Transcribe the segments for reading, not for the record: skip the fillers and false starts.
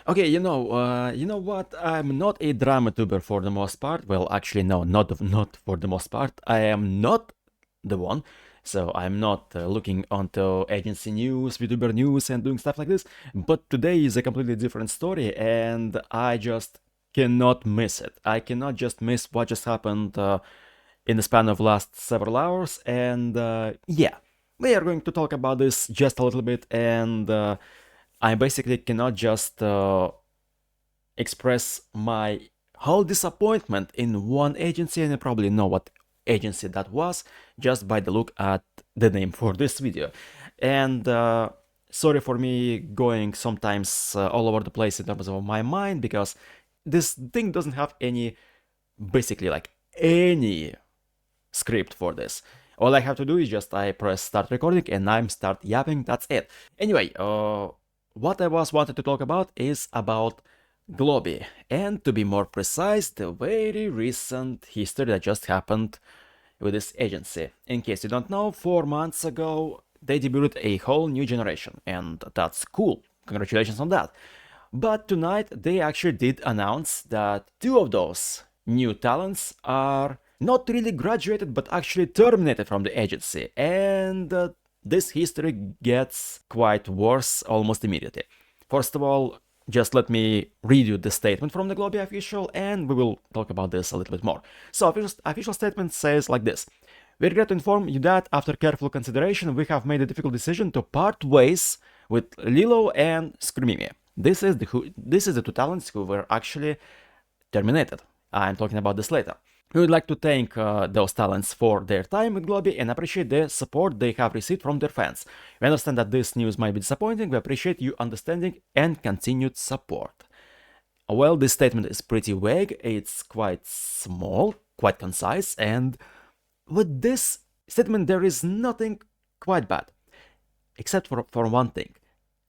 Okay, you know what? I'm not a dramatuber for the most part. Well, actually, no, not for the most part. I am not the one. So I'm not looking onto agency news, VTuber news, and doing stuff like this. But today is a completely different story, and I just cannot miss it. I cannot just miss what just happened in the span of last several hours. And yeah, we are going to talk about this just a little bit, and I basically cannot just express my whole disappointment in one agency, and you probably know what agency that was just by the look at the name for this video. And sorry for me going sometimes all over the place in terms of my mind, because this thing doesn't have any, basically like any script for this. All I have to do is just I press start recording and I'm start yapping, that's it. Anyway, what I wanted to talk about is about globie, and to be more precise, the very recent history that just happened with this agency. In case you don't know, 4 months ago they debuted a whole new generation, and that's cool, congratulations on that. But tonight they actually did announce that 2 of those new talents are not really graduated but actually terminated from the agency, and this history gets quite worse almost immediately. First of all, just let me read you the statement from the globie official, and we will talk about this a little bit more. So official statement says like this: we regret to inform you that after careful consideration we have made a difficult decision to part ways with Lilo and Screamimi. This is the 2 talents who were actually terminated. I'm talking about this later. We would like to thank those talents for their time with globie and appreciate the support they have received from their fans. We understand that this news might be disappointing. We appreciate you understanding and continued support. Well, this statement is pretty vague. It's quite small, quite concise, and with this statement there is nothing quite bad, except for one thing.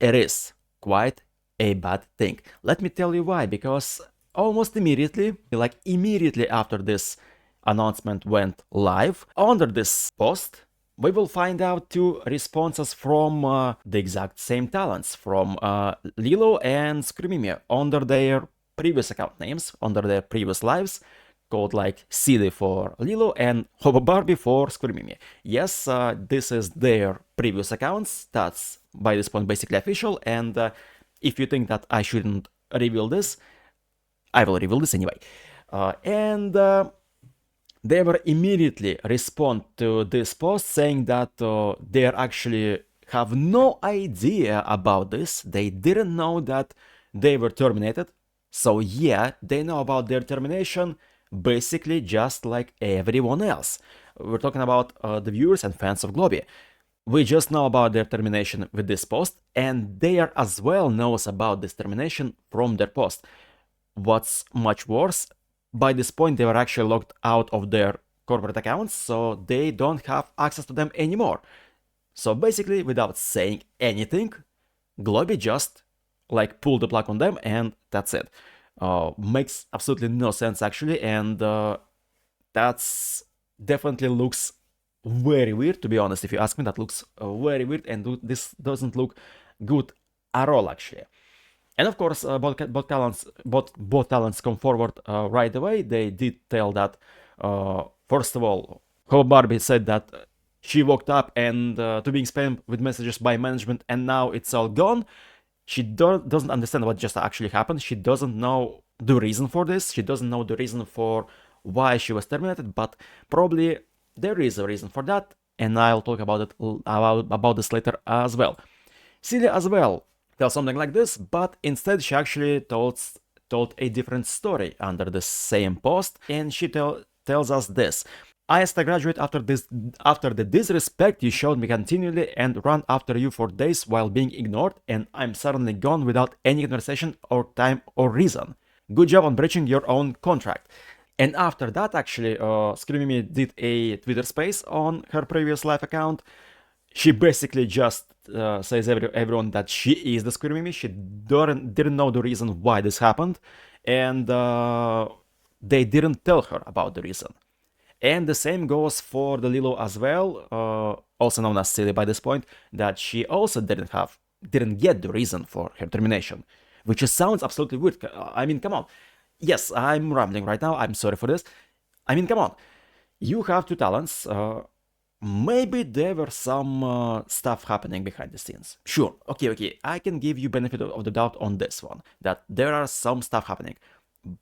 It is quite a bad thing. Let me tell you why. Because almost immediately, like immediately after this announcement went live, under this post, we will find out 2 responses from the exact same talents, from Lilo and Screamimi, under their previous account names, under their previous lives, called like CD for Lilo and Hobo Barbie for Screamimi. Yes, this is their previous accounts. That's by this point basically official, and if you think that I shouldn't reveal this, I will reveal this anyway. And they will immediately respond to this post saying that they actually have no idea about this. They didn't know that they were terminated. So yeah, they know about their termination basically just like everyone else. We're talking about the viewers and fans of globie. We just know about their termination with this post, and they are as well knows about this termination from their post. What's much worse, by this point they were actually locked out of their corporate accounts, so they don't have access to them anymore. So basically, without saying anything, globie just like pulled the plug on them, and that's it. Makes absolutely no sense actually, and that's definitely looks very weird, to be honest. If you ask me, that looks very weird, and this doesn't look good at all actually. And of course, both talents come forward right away. They did tell that, first of all, Hobo Barbie said that she woke up and to being spammed with messages by management, and now it's all gone. She doesn't understand what just actually happened. She doesn't know the reason for this. She doesn't know the reason for why she was terminated, but probably there is a reason for that, and I'll talk about it about this later as well. Celia as well tells something like this, but instead she actually told a different story under the same post, and she tells us this: I asked a graduate after the disrespect you showed me continually and ran after you for days while being ignored, and I'm suddenly gone without any conversation or time or reason. Good job on breaching your own contract. And after that, actually, Screamimi did a Twitter space on her previous live account. She basically just says everyone that she is the Screamimi. She didn't know the reason why this happened, and they didn't tell her about the reason. And the same goes for the Lilo as well, also known as Silly by this point, that she also didn't get the reason for her termination. which sounds absolutely weird. I mean, come on. Yes, I'm rambling right now. I'm sorry for this. I mean, come on. You have two talents. Maybe there were some stuff happening behind the scenes. Sure, okay, I can give you benefit of the doubt on this one, that there are some stuff happening.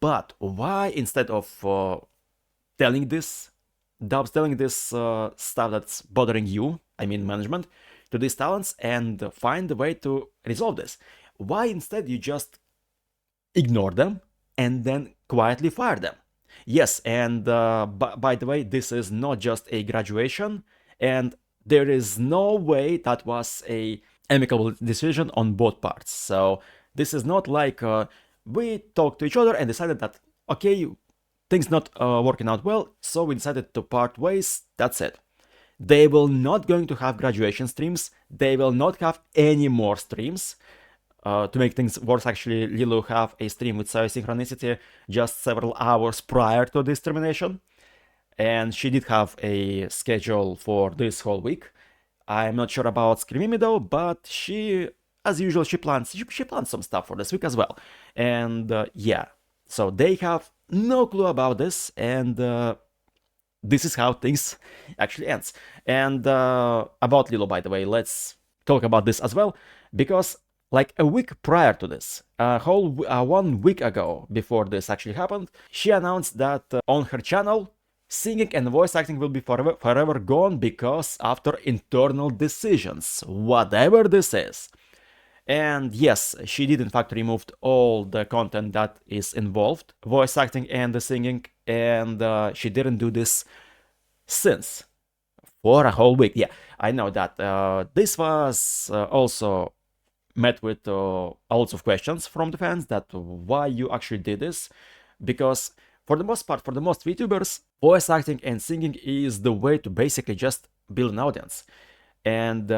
But why instead of telling this stuff that's bothering you, I mean management, to these talents and find a way to resolve this? Why instead you just ignore them and then quietly fire them? Yes, and by the way, this is not just a graduation, and there is no way that was a amicable decision on both parts. So this is not like we talked to each other and decided that, okay, things not working out well, so we decided to part ways, that's it. They will not going to have graduation streams, they will not have any more streams. To make things worse, actually, Lilu have a stream with synchronicity just several hours prior to this termination, and she did have a schedule for this whole week. I'm not sure about Screamimi though, but she, as usual, she plans some stuff for this week as well. And yeah, so they have no clue about this, and this is how things actually ends. And about Lilo, by the way, let's talk about this as well, because like a week prior to this, a whole 1 week ago, before this actually happened, she announced that on her channel, singing and voice acting will be forever gone because after internal decisions, whatever this is. And yes, she did in fact removed all the content that is involved, voice acting and the singing, and she didn't do this since for a whole week. Yeah, I know that this was also met with lots of questions from the fans that why you actually did this, because for the most part, for the most VTubers, voice acting and singing is the way to basically just build an audience. And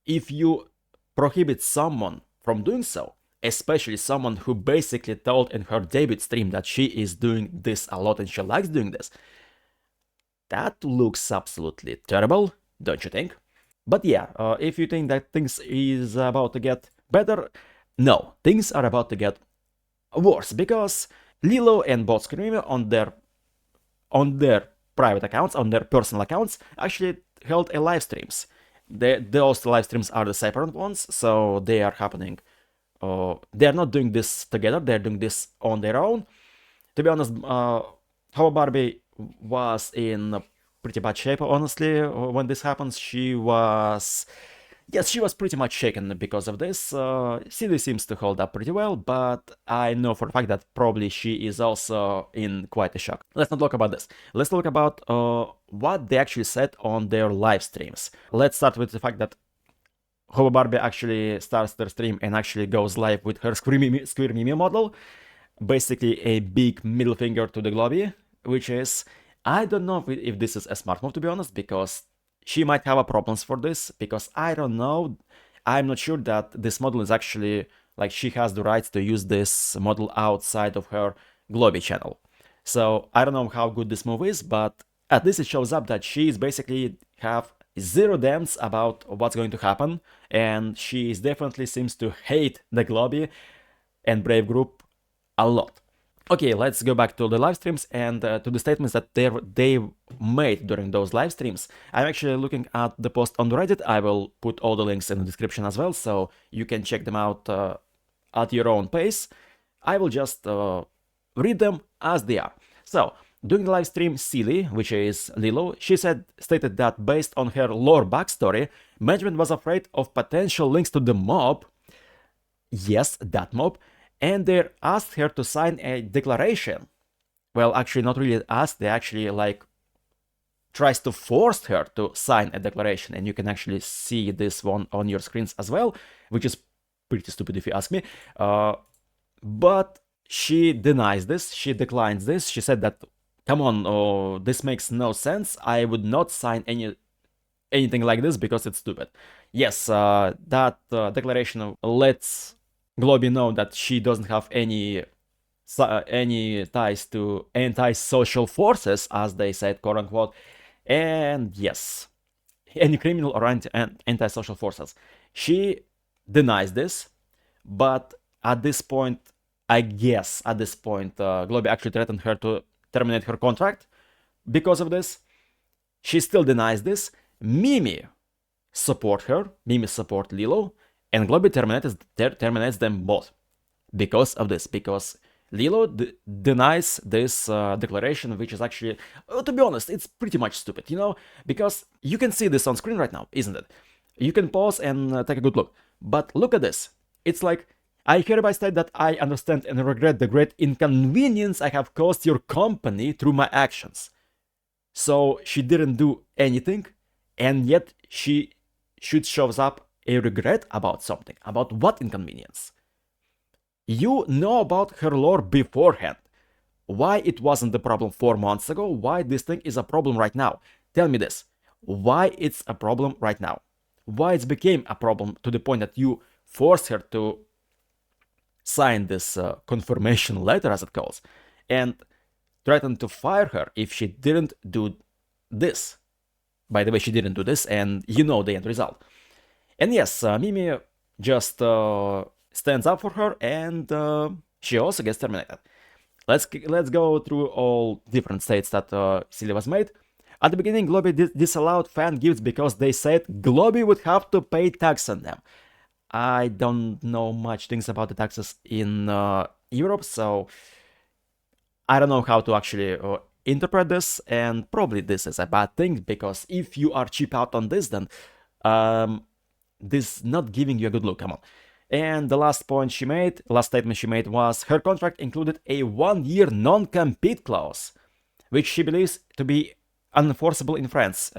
if you prohibit someone from doing so, especially someone who basically told in her debut stream that she is doing this a lot and she likes doing this, that looks absolutely terrible, don't you think? But yeah, if you think that things is about to get better, no, things are about to get worse, because Lilo and both Screamimi on their private accounts, on their personal accounts, actually held a live streams. Those live streams are the separate ones, so they are happening. They are not doing this together, they're doing this on their own. To be honest, How Barbie was in pretty bad shape, honestly, when this happens. She was pretty much shaken because of this. CD seems to hold up pretty well, but I know for a fact that probably she is also in quite a shock. Let's not talk about this. Let's talk about what they actually said on their live streams. Let's start with the fact that Hobo Barbie actually starts their stream and actually goes live with her Squirmimi model. Basically a big middle finger to the globie, which is, I don't know if this is a smart move, to be honest, because she might have a problems for this, because I don't know, I'm not sure that this model is actually, like, she has the rights to use this model outside of her globie channel. So I don't know how good this move is, but at least it shows up that she is basically have zero doubts about what's going to happen, and she definitely seems to hate the globie and Brave group a lot. Okay, let's go back to the live streams and to the statements that they made during those live streams. I'm actually looking at the post on Reddit. I will put all the links in the description as well, so you can check them out at your own pace. I will just read them as they are. So, during the live stream, Silly, which is Lilo, she stated that based on her lore backstory, management was afraid of potential links to the mob. Yes, that mob. And they asked her to sign a declaration. Well, actually, not really asked, they actually, like, tries to force her to sign a declaration, and you can actually see this one on your screens as well, which is pretty stupid if you ask me. But she denies this, she declines this, she said that, come on, this makes no sense, I would not sign anything like this because it's stupid. Yes, that declaration lets globie know that she doesn't have any ties to anti-social forces, as they said, quote unquote, and yes, any criminal or anti-social forces. She denies this, but at this point, I guess at this point, Globie actually threatened her to terminate her contract because of this. She still denies this. Mimi support her, Mimi support Lilo, and Globie terminates them both because of this, because Lilo denies this declaration, which is actually, to be honest, it's pretty much stupid, you know, because you can see this on screen right now, isn't it? You can pause and take a good look, but look at this. It's like, I hereby state that I understand and regret the great inconvenience I have caused your company through my actions. So she didn't do anything, and yet she shows up a regret about something. About what inconvenience? You know about her lore beforehand. Why it wasn't the problem 4 months ago? Why this thing is a problem right now? Tell me this. Why it's a problem right now? Why it became a problem to the point that you forced her to sign this confirmation letter, as it calls, and threatened to fire her if she didn't do this. By the way, she didn't do this, and you know the end result. And yes, Mimi just stands up for her, and she also gets terminated. Let's go through all different states that Celia was made. At the beginning, Globie disallowed fan gifts because they said Globie would have to pay tax on them. I don't know much things about the taxes in Europe, so I don't know how to actually interpret this, and probably this is a bad thing, because if you are cheap out on this, then this is not giving you a good look, come on. And the last statement she made was her contract included a 1-year non-compete clause, which she believes to be unenforceable in France.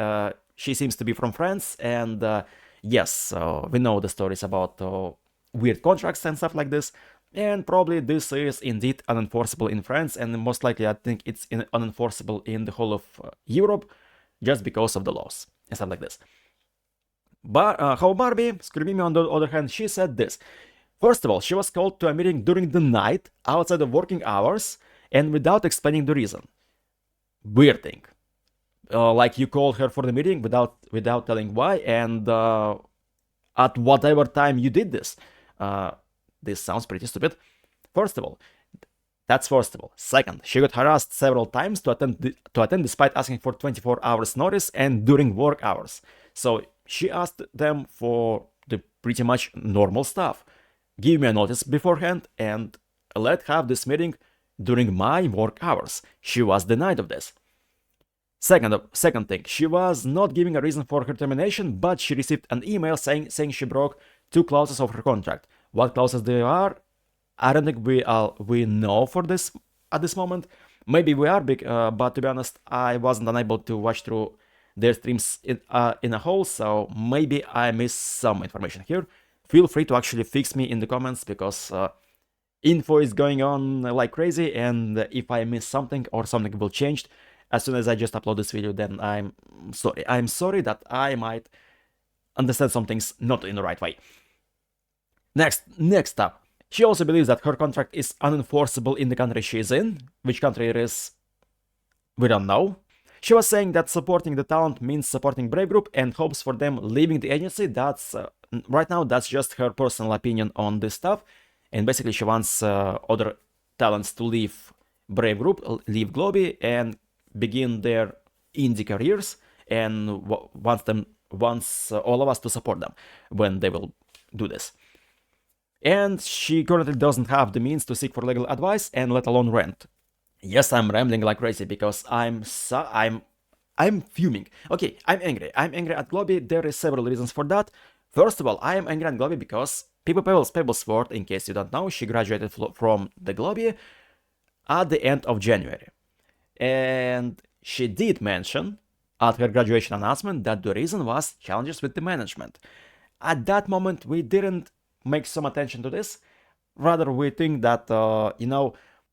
She seems to be from France, and yes, we know the stories about weird contracts and stuff like this, and probably this is indeed unenforceable in France, and most likely I think it's unenforceable in the whole of Europe, just because of the laws and stuff like this. But how Barbie, Screamimi on the other hand, she said this. First of all, she was called to a meeting during the night, outside of working hours, and without explaining the reason. Weird thing. Like you called her for the meeting without telling why, and at whatever time you did this. This sounds pretty stupid. First of all, that's first of all. Second, she got harassed several times to attend despite asking for 24 hours notice and during work hours. So she asked them for the pretty much normal stuff. Give me a notice beforehand and let's have this meeting during my work hours. She was denied of this. Second thing, she was not giving a reason for her termination, but she received an email saying she broke 2 clauses of her contract. What clauses they are, I don't think we know for this at this moment. Maybe we are, but to be honest, I wasn't unable to watch through their streams in a whole, so maybe I missed some information here. Feel free to actually fix me in the comments, because info is going on like crazy, and if I miss something or something will change as soon as I just upload this video, then I'm sorry. I'm sorry that I might understand some things not in the right way. Next up, she also believes that her contract is unenforceable in the country she is in. Which country it is, we don't know. She was saying that supporting the talent means supporting Brave Group and hopes for them leaving the agency. That's right now, that's just her personal opinion on this stuff. And basically she wants other talents to leave Brave Group, leave Globie, and begin their indie careers, and wants all of us to support them when they will do this. And she currently doesn't have the means to seek for legal advice, and let alone rent. Yes, I'm rambling like crazy because I'm fuming. Okay, I'm angry. I'm angry at Globie. There is several reasons for that. First of all, I am angry at Globie because Pebblesworth, in case you don't know, she graduated from the Globie at the end of January. And she did mention at her graduation announcement that the reason was challenges with the management. At that moment, we didn't make some attention to this. Rather, we think that,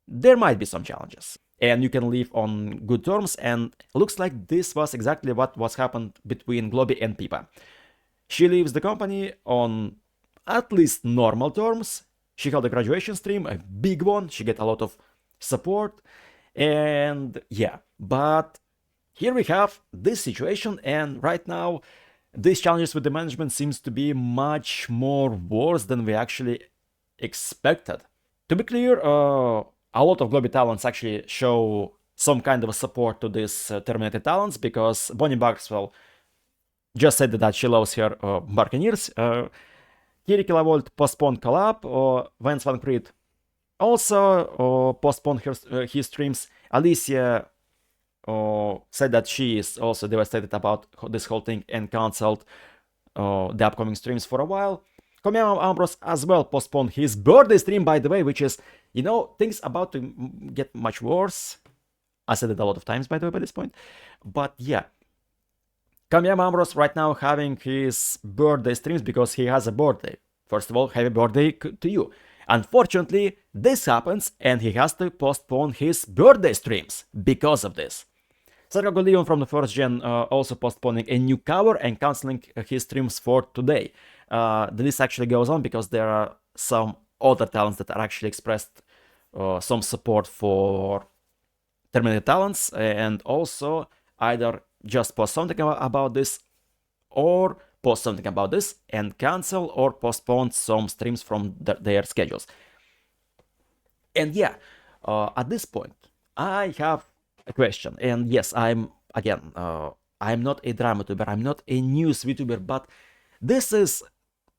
there might be some challenges and you can leave on good terms, and looks like this was exactly what was happened between Globie and Pipa. She leaves the company on at least normal terms. She held a graduation stream, a big one. She get a lot of support. And yeah, but here we have this situation, and right now these challenges with the management seems to be much more worse than we actually expected. To be clear, a lot of globie talents actually show some kind of a support to these terminated talents, because Bonnie Barkswell just said that she loves her Buccaneers. Kiri Kilovolt postponed collab, or Vance Van Creed also postponed his streams. Alicia said that she is also devastated about this whole thing and cancelled the upcoming streams for a while. Komiama Ambrose as well postponed his birthday stream, by the way, which is, you know, things about to get much worse. I said it a lot of times, by the way, by this point. But yeah, Komiama Ambrose right now having his birthday streams because he has a birthday. First of all, happy birthday to you. Unfortunately, this happens and he has to postpone his birthday streams because of this. Sergio Leon from the first gen also postponing a new cover and cancelling his streams for today. The list actually goes on because there are some other talents that are actually expressed some support for terminated talents, and also either just post something about this or post something about this and cancel or postpone some streams from their schedules. And yeah, at this point, I have a question. And yes, I'm not a dramatuber, I'm not a news VTuber, but this is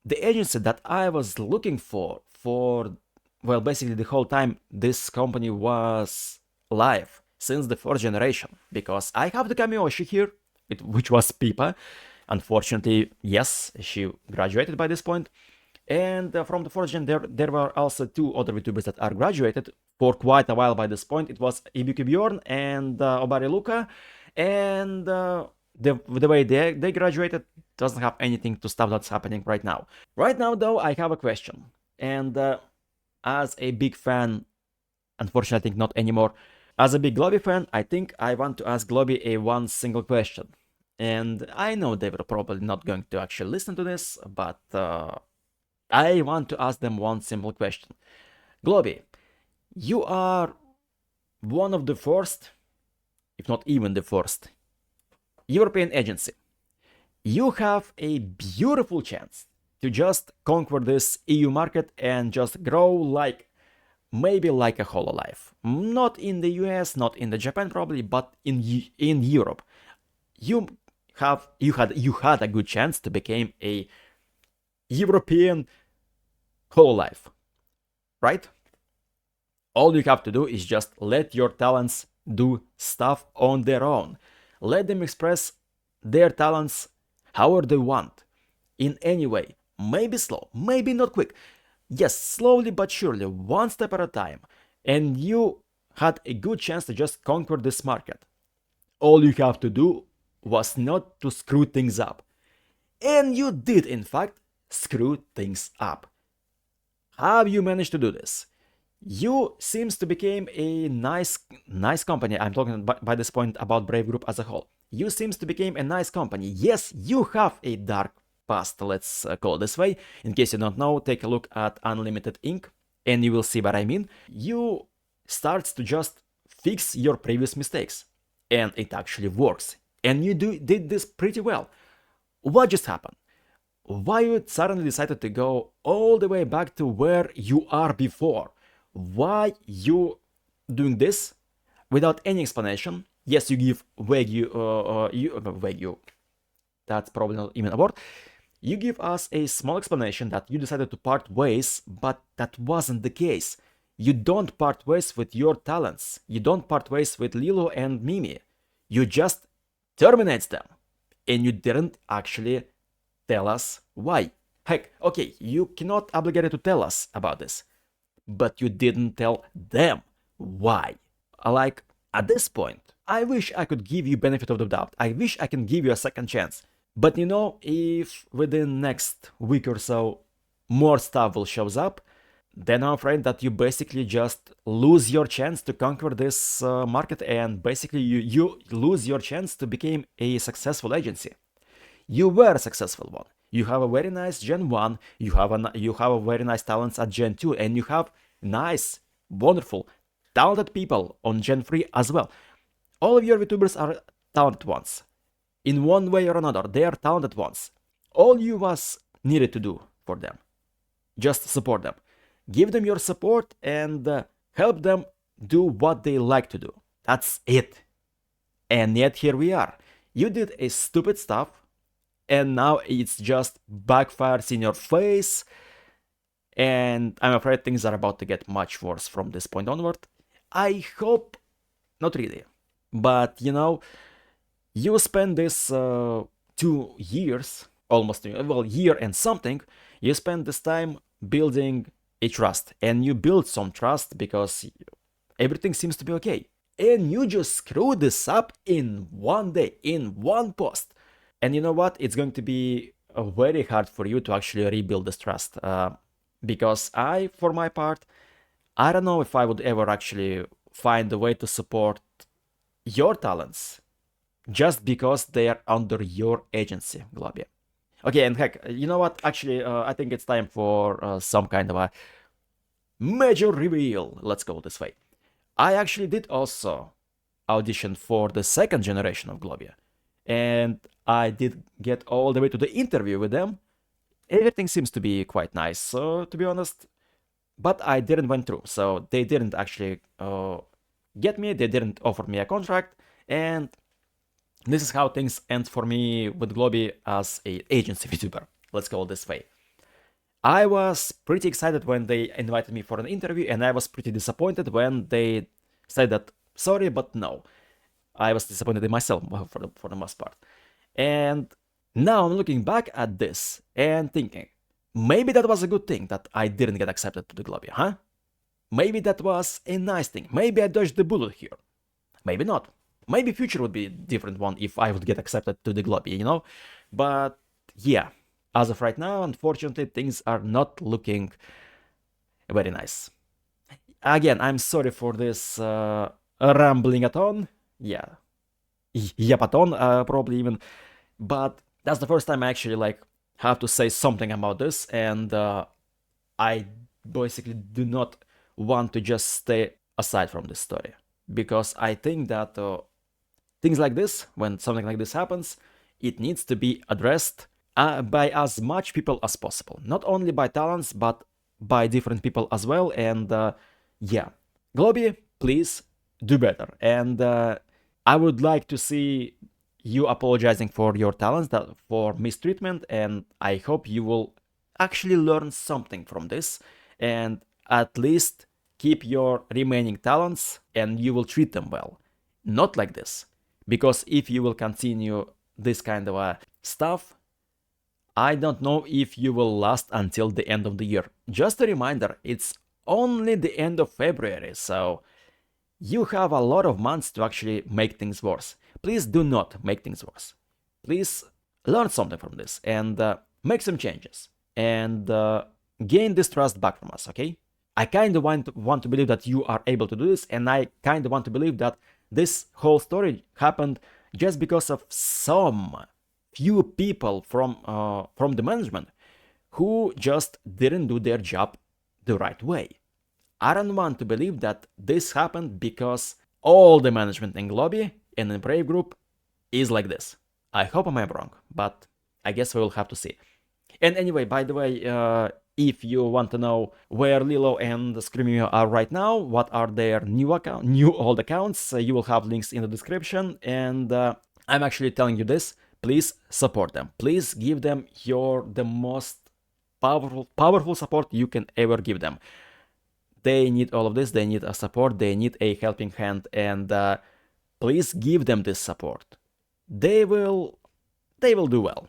the agency that I was looking for, well, basically the whole time this company was live, since the first generation, because I have the Kamiyoshi here, which was Pipa. Unfortunately, yes, she graduated by this point. And from the first gen, there were also two other VTubers that are graduated for quite a while by this point. It was Ibuki Bjorn and Obari Luca. And the way they graduated doesn't have anything to stop that's happening right now. Right now, though, I have a question. And as a big fan, unfortunately, I think not anymore. As a big globie fan, I think I want to ask globie a one single question. And I know they were probably not going to actually listen to this, but I want to ask them one simple question. globie, you are one of the first, if not even the first, European agency. You have a beautiful chance to just conquer this EU market and just grow like, maybe like a Hololive. Not in the US, not in the Japan probably, but in Europe. You had a good chance to become a European Hololive, right? All you have to do is just let your talents do stuff on their own. Let them express their talents however they want, in any way. Maybe slow, maybe not quick. Yes, slowly but surely, one step at a time. And you had a good chance to just conquer this market. All you have to do was not to screw things up. And you did, in fact, screw things up. How you managed to do this? You seems to become a nice company. I'm talking by this point about Brave Group as a whole. You seems to become a nice company. Yes, you have a dark past, let's call it this way. In case you don't know, take a look at Unlimited Inc. and you will see what I mean. You starts to just fix your previous mistakes, and it actually works. And you did this pretty well. What just happened? Why you suddenly decided to go all the way back to where you are before? Why you doing this without any explanation? Yes, you give vague, that's probably not even a word. You give us a small explanation that you decided to part ways, but that wasn't the case. You don't part ways with your talents. You don't part ways with Lilo and Mimi. You just terminate them. And you didn't actually tell us why. Heck, okay, you cannot obligate to tell us about this, but you didn't tell them why. Like, at this point, I wish I could give you benefit of the doubt. I wish I can give you a second chance. But you know, if within next week or so more stuff will shows up, then I'm afraid that you basically just lose your chance to conquer this market, and basically you lose your chance to become a successful agency. You were a successful one. You have a very nice Gen 1, you have a very nice talents at Gen 2, and you have nice, wonderful, talented people on Gen 3 as well. All of your VTubers are talented ones. In one way or another, they are talented ones. All you was needed to do for them, just support them. give them your support, and help them do what they like to do. That's it. And yet here we are. You did a stupid stuff, and now it's just backfires in your face, and I'm afraid things are about to get much worse from this point onward. I hope not really, but you spend this 2 years, almost, well, year and something, you spend this time building a trust, and you build some trust because everything seems to be okay. And you just screw this up in one day, in one post. And you know what? It's going to be very hard for you to actually rebuild this trust. Because for my part, I don't know if I would ever actually find a way to support your talents just because they are under your agency, globie. Okay, and heck, you know what? Actually, I think it's time for some kind of a major reveal. Let's go this way. I actually did also audition for the second generation of globie, and I did get all the way to the interview with them. Everything seems to be quite nice, so to be honest, but I didn't went through, so they didn't actually get me, they didn't offer me a contract, and this is how things end for me with globie as an agency VTuber. Let's go this way. I was pretty excited when they invited me for an interview, and I was pretty disappointed when they said that, sorry, but no. I was disappointed in myself for the most part. And now I'm looking back at this and thinking, maybe that was a good thing that I didn't get accepted to the globie, huh? Maybe that was a nice thing. Maybe I dodged the bullet here. Maybe not. Maybe future would be a different one if I would get accepted to the globie, But yeah, as of right now, unfortunately, things are not looking very nice. Again, I'm sorry for this rambling-a-thon. Yeah, yapathon, probably even. But that's the first time I actually have to say something about this, and I basically do not want to just stay aside from this story, because I think that things like this, when something like this happens, it needs to be addressed by as much people as possible, not only by talents but by different people as well. And yeah, globie, please do better, and I would like to see you apologizing for your talents, for mistreatment, and I hope you will actually learn something from this and at least keep your remaining talents, and you will treat them well. Not like this, because if you will continue this kind of stuff, I don't know if you will last until the end of the year. Just a reminder, it's only the end of February, so you have a lot of months to actually make things worse. Please do not make things worse. Please learn something from this and make some changes and gain this trust back from us, okay? I kind of want to believe that you are able to do this, and I kind of want to believe that this whole story happened just because of some few people from the management who just didn't do their job the right way. I don't want to believe that this happened because all the management in globie and in Brave Group is like this. I hope I'm wrong, but I guess we will have to see. And anyway, by the way, if you want to know where Lilo and Screamio are right now, what are their new old accounts, you will have links in the description. And I'm actually telling you this, please support them. Please give them the most powerful support you can ever give them. They need all of this, they need a support, they need a helping hand, and please give them this support. They will do well.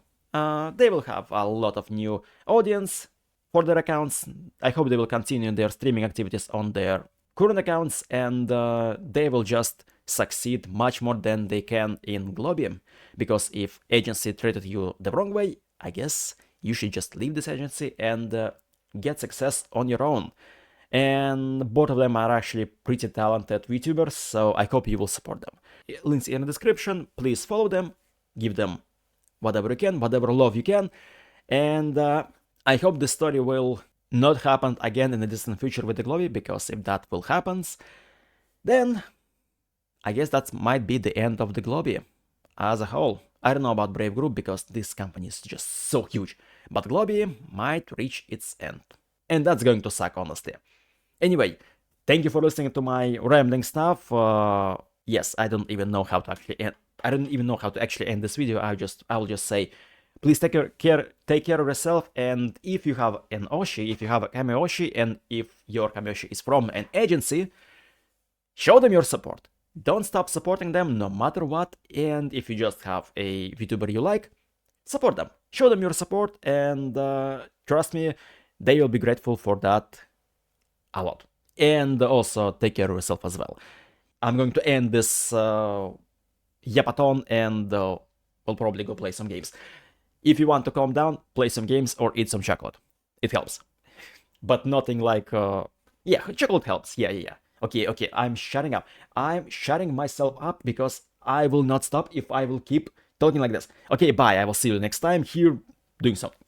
They will have a lot of new audience for their accounts. I hope they will continue their streaming activities on their current accounts, and they will just succeed much more than they can in globie. Because if agency treated you the wrong way, I guess you should just leave this agency and get success on your own. And both of them are actually pretty talented VTubers, so I hope you will support them. Links in the description, please follow them, give them whatever you can, whatever love you can, and I hope this story will not happen again in the distant future with the globie, because if that will happen, then I guess that might be the end of the globie as a whole. I don't know about Brave Group because this company is just so huge, but globie might reach its end. And that's going to suck, honestly. Anyway, thank you for listening to my rambling stuff. Yes, I don't even know how to actually end. I don't even know how to actually end this video. I'll just say, please take care of yourself. And if you have an Oshi, if you have a Kameoshi, and if your Kameoshi is from an agency, show them your support. Don't stop supporting them no matter what. And if you just have a VTuber you like, support them. Show them your support, and trust me, they will be grateful for that a lot. And also take care of yourself as well. I'm going to end this Yappathon, and we'll probably go play some games. If you want to calm down, play some games or eat some chocolate. It helps. But nothing like... yeah, chocolate helps. Yeah. Okay, I'm shutting up. I'm shutting myself up because I will not stop if I will keep talking like this. Okay, bye. I will see you next time here doing something.